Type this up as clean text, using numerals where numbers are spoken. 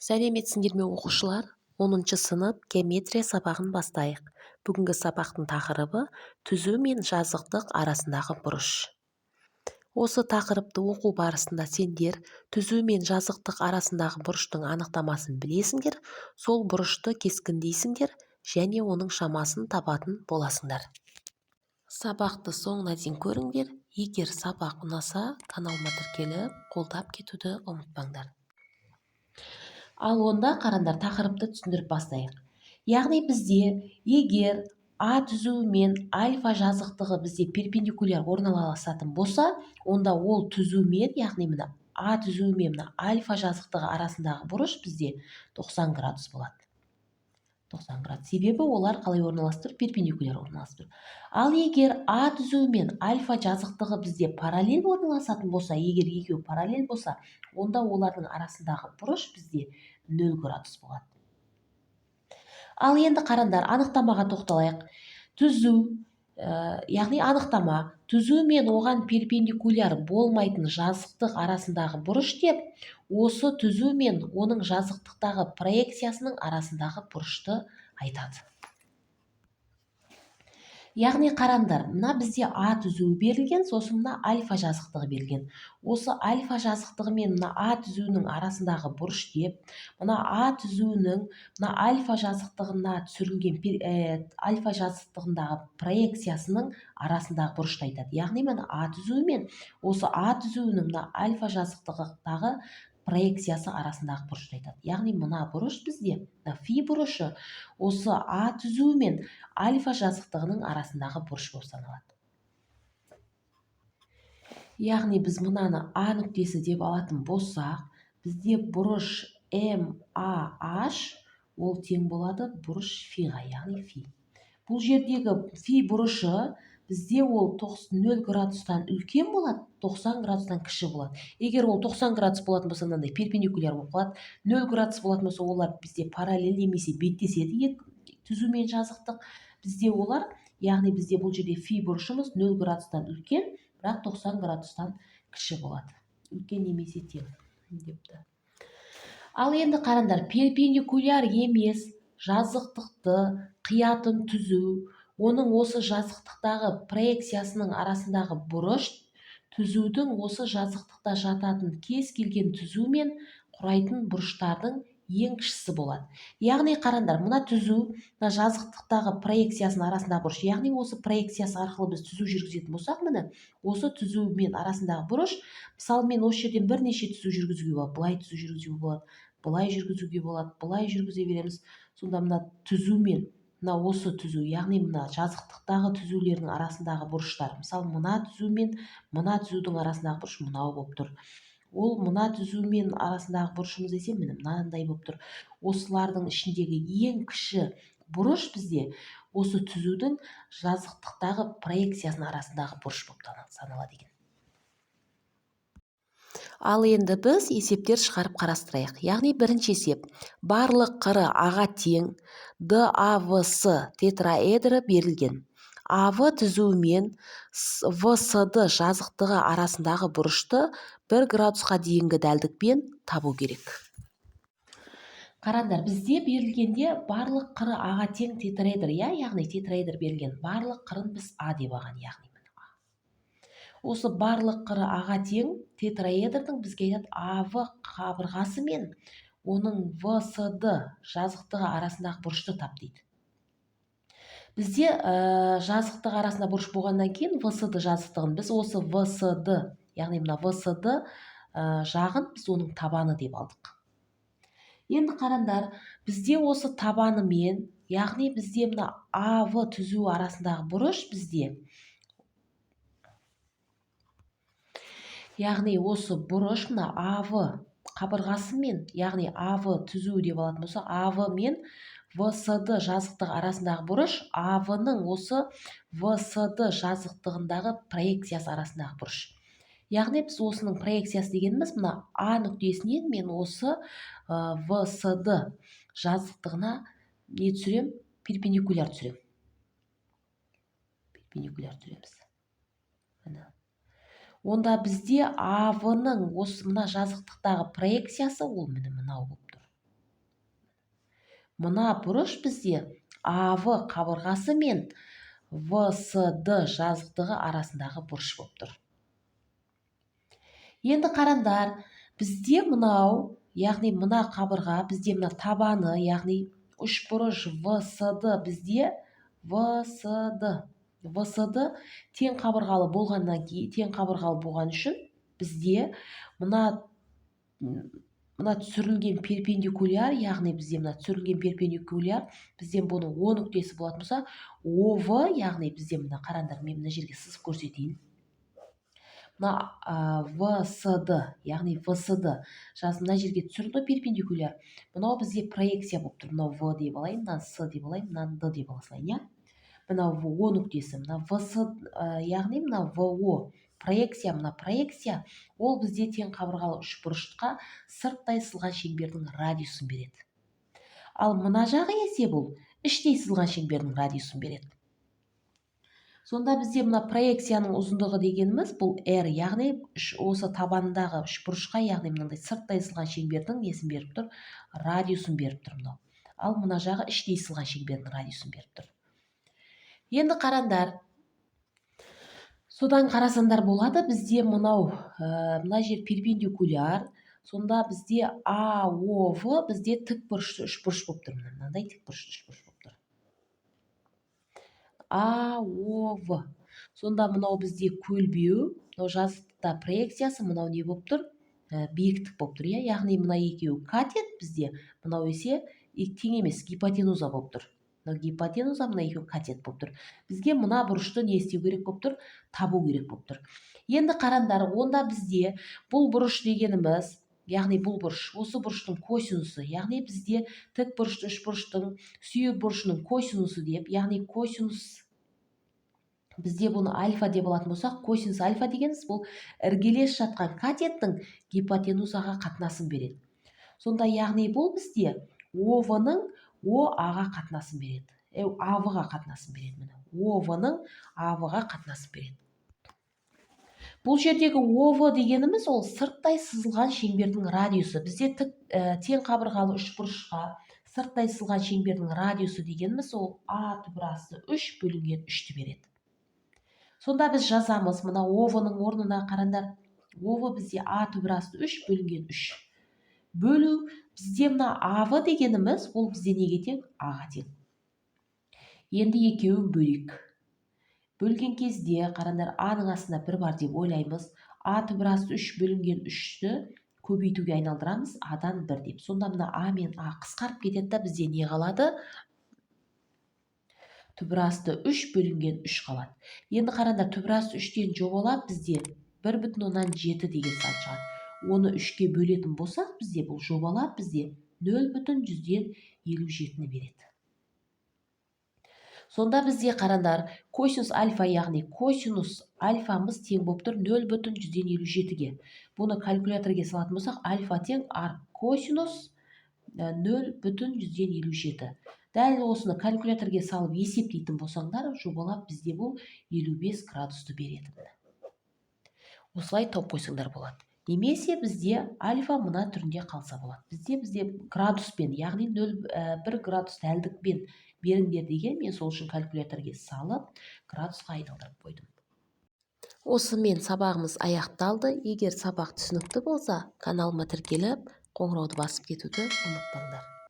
Сәлеметсіңдер ме оқушылар? 10 сынып геометрия сабағын бастайық. Бүгінгі сабақтың тақырыбы түзу мен жазықтық арасындағы бұрыш. Осы тақырыпты оқу барысында сендер түзу мен жазықтық арасындағы бұрыштың анықтамасын білесіңдер, сол бұрышты кескіндейсіңдер және оның шамасын табатын боласыңдар. Сабақты соңына дейін көріңдер. Егер сабақ ұнаса, каналыма тіркеліп, қолдап кетуді ұмытпаңдар. Ал онда қарандар, тақырыпты түсіндіріп бастайық. Яғни бізде егер А түзуі мен альфа жазықтығы бізде перпендикуляр орналасатын болса, онда ол түзумен, яғни мына А түзуі мен альфа жазықтығы арасындағы бұрыш бізде 90 градус болады. 90 градус. Себебі олар қалай орналастырып? Перпендикуляр орналастырып. Ал егер А түзуі мен альфа жазықтығы бізде параллель орналасатын болса, егер екеуі параллель болса, онда олардың арасындағы бұрыш бізде 0 градус болады. Ал енді қарандар, анықтамаға тоқталайық. Түзу, яғни анықтама, түзу мен оған перпендикуляр болмайтын жазықтық арасындағы бұрыш деп, осы түзу мен оның жазықтықтағы проекциясының арасындағы бұрышты айтады. Яғни қарандар, мына бізде А түзуі берілген, сосын мына альфа жазықтығы берілген. Осы альфа жазықтығы мен мына А түзуінің арасындағы бұрыш деп, мына А түзуінің мына альфа жазықтығына түсірілген альфа жазықтығындағы проекциясының арасындағы бұрышты айтады. Яғни мына А түзуі мен осы А түзуінің мына альфа жазықтығындағы проекциясы арасындағы бұрышты айтады. Яғни мына бұрыш бізде, фи бұрышы, осы А түзуі мен альфа жазықтығының арасындағы бұрыш болып саналады. Яғни біз мынаны А нүктесі деп алатын болсақ, бізде бұрыш MAH ол тең болады бұрыш фиға, яғни фи. Бұл жердегі фи бұрышы бізде ол 0 градустан үлкен болады, 90 градустан кіші болады. Егер ол 90 градус болатын болса, мынандай перпендикуляр болып қалады. 0 градус болатын болса, олар бізде параллель немесе беттеседі, түзу мен жазықтық. Бізде олар, яғни бізде бұл жерде фи бұрышымыз 0 градустан үлкен, бірақ 90 градустан кіші болады. Үлкен немесе тең депті. Ал енді қарандар, перпендикуляр емес жазықтықты қиятын түзу, оның осы жазықтықтағы проекциясының арасындағы бұрыш, түзудің осы жазықтықта жататын кез келген түзу мен құрайтын бұрыштардың ең кішісі болады. Яғни қарандар, мына түзу, мына жазықтықтағы проекциясының арасындағы бұрыш, яғни осы проекциясы арқылы біз түзу жүргізетін болсақ, міне осы түзу мен арасындағы бұрыш, мысалы мен осы жерден бірнеше түзу жүргізуге болады, былай түзу жүргізуге болады, былай жүргізуге болады, былай жүргізе береміз. Сонда мына түзу мен мына осы түзу, яғни мына жазықтықтағы түзулердің арасындағы бұрыштар, мысалы мына түзу мен мына түзудің арасындағы бұрыш мынау болып тұр. Ол мына түзу мен арасындағы бұрышымыз десе, міне мынандай болып тұр. Осылардың ішіндегі ең кіші бұрыш бізде осы түзудің жазықтықтағы проекциясының арасындағы бұрыш болып саналады екен. Ал енді біз есептер шығарып қарастырайық. Яғни бірінші есеп, барлық қыры А-ға тең, DAVS тетраэдрі берілген. АВ түзуі мен ВСД жазықтығы арасындағы бұрышты 1 градусқа дейінгі дәлдікпен табу керек. Қарандар, бізде берілгенде барлық қыры А-ға тең тетраэдр, яғни тетраэдр берілген. Барлық қырын біз А деп алған, яғни. Осы барлық қыры А-ға тең тетраэдрдің бізге айтады АВ қабырғасы мен оның ВСД жазықтығы арасындағы бұрышты тап дейді. Бізде жазықтығы арасында бұрыш болғаннан кейін ВСД жазықтығын біз осы ВСД, яғни мына ВСД жағын біз оның табаны деп алдық. Енді қарандар, бізде осы табаны мен, яғни бізде мына АВ түзу арасындағы бұрыш бізде, яғни осы бұрыш мына АВ қабырғасы мен, яғни АВ түзу деп алатын болса, АВ мен ВСД жазықтығы арасындағы бұрыш, АВ-ның осы ВСД жазықтығындағы проекциясы арасындағы бұрыш. Яғни біз осының проекциясы дегеніміз, мына А нүктесінен мен осы ВСД жазықтығына не түсірем? Перпендикуляр түсірем. Перпендикуляр түсіреміз. Онда бізде АВ-ның осы мына жазықтықтағы проекциясы ол мынау болып тұр. мына бұрыш бізде АВ қабырғасы мен ВСД жазықтығы арасындағы бұрыш болып тұр. Енді қараңдар, бізде мынау, яғни мына қабырға, бізде мына табаны, яғни үшбұрыш ВСД бізде ВСД тең қабырғалы болғаннан кейін, тең қабырғалы болған үшін бізде мына түсірілген перпендикуляр, яғни бізде мына түсірілген перпендикуляр, бізден бұның О нүктесі болатын болса, ОВ, яғни бізде мына қараңдар, мен мына жерге сызып көрсетейін. Мына ВСД, яғни ВСД мына жерге түсірілді перпендикуляр. Мынау бізде проекция болып тұр. Мынау В деп алайын, мынаны С деп алайын, мынаны Д деп алайын, иә? Мынау О нүктесі, мына яғни мына ВО проекция, мына проекция, ол бізде тең қабырғалы үшбұрышқа сырттай сызылған шеңбердің радиусын береді. Ал мына жағы есе бұл іштей сызылған шеңбердің радиусын береді. Сонда бізде мына проекцияның ұзындығы дегеніміз бұл R, яғни осы табанындағы үшбұрышқа, яғни мынандай сырттай сызылған шеңбердің несін беріп тұр? Радиусын беріп тұр мынау. Ал мына жағы іштей сызылған шеңбердің радиусын беріп тұр. Енді қараңдар, содан қарасандар болады, бізде мынау, мына жер перпендикуляр, сонда бізде АОВ бізде тік бұрышты үшбұрыш болып тұр. Мынандай тік бұрышты үшбұрыш болып тұр. АОВ. Сонда мынау бізде көлбеу, мынау жазықта проекциясы, мынау не болып тұр? Биіктік болып тұр, яғни мына екеуі катет бізде, мынау есе тең емес, гипотенуза болып тұр. Мынау гипотенуза, мына екеуі катет болып тұр. Бізге мына бұрышты не істеу керек болып тұр? Табу керек болып тұр. Енді қараңдар, онда бізде бұл бұрыш дегеніміз, яғни бұл бұрыш, осы бұрыштың косинусы, яғни бізде тік бұрышты үшбұрыштың сүйек бұрышының косинусы деп, яғни косинус, бізде бұны альфа деп алатын болсақ, косинус альфа дегеніміз бұл іргелес жатқан катеттің гипотенузаға қатынасын береді. Сонда яғни бұл бізде ОВ-ның ОА-ға қатынасын береді. АВ-ға қатынасын береді. ОВ-ның АВ-ға қатынасын береді. Бұл жердегі ОВ дегеніміз ол сырттай сызылған шеңбердің радиусы. Бізде тең қабырғалы үшбұрышқа сырттай сызылған шеңбердің радиусы дегеніміз ол А түбір асты 3 бөлінген 3-ті береді. Сонда біз жазамыз, мына ОВ-ның орнына қараңдар. ОВ бізде А түбір асты 3 бөлінген 3. Бөлу бізде мына АВ дегеніміз ол бізде неге тең? А-ға тең. Енді екеуін бөлейік. Бөлген кезде, қараңдар, А-ның астына 1 бар деп ойлаймыз. А түбір асты 3 бөлінген 3-ті көбейтуге айналдырамыз, А-дан 1 деп. Сонда мына А мен А қысқарып кетеді, бізде не қалады? Түбір асты 3 бөлінген 3 қалады. Енді қараңдар, түбір асты 3-тен жобалап бізде 1,7 деген сан шығады. Оны 3-ке бөлетін болсақ, бізде бұл жобалап бізде 0,157-ні береді. Сонда бізде қараңдар, косинус альфа, яғни косинус альфамыз тең болып тұр 0,157-ге. Бұны калькуляторге салатын болсақ, альфа тең арк косинус 0,157. Дәл осыны калькуляторге салып есептейтін болсаңдар, жобалап бізде бұл 55 градусты береді. Осылай тауып қойсаңдар болады. Немесе бізде альфа мына түрінде қалса болады. Бізде градуспен, яғни 1 градус дәлдікпен беріңдер деген, мен сол үшін калькуляторге салып, градусқа айналдырып қойдым. Осымен сабағымыз аяқталды. Егер сабақ түсінікті болса, каналыма тіркеліп, қоңырауды басып кетуді ұмытпаңдар.